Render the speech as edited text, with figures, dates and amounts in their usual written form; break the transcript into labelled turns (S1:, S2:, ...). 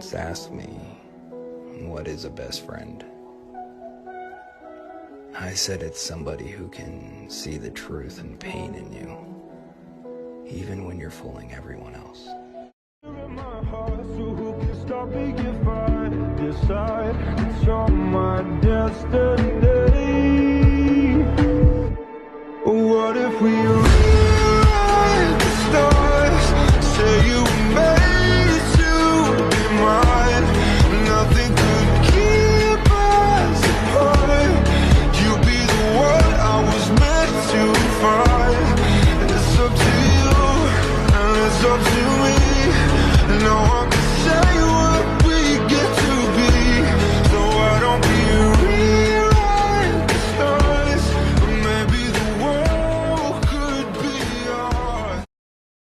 S1: once asked me, what is a best friend? I said it's somebody who can see the truth and pain in you, even when you're fooling everyone else.
S2: So who can stop me if I decide it's on my destiny? What if we rewrite the stars? Say you were made to be mine. Nothing could keep us apart. You be the one I was meant to find. It's up to you and it's up to me. No, I'm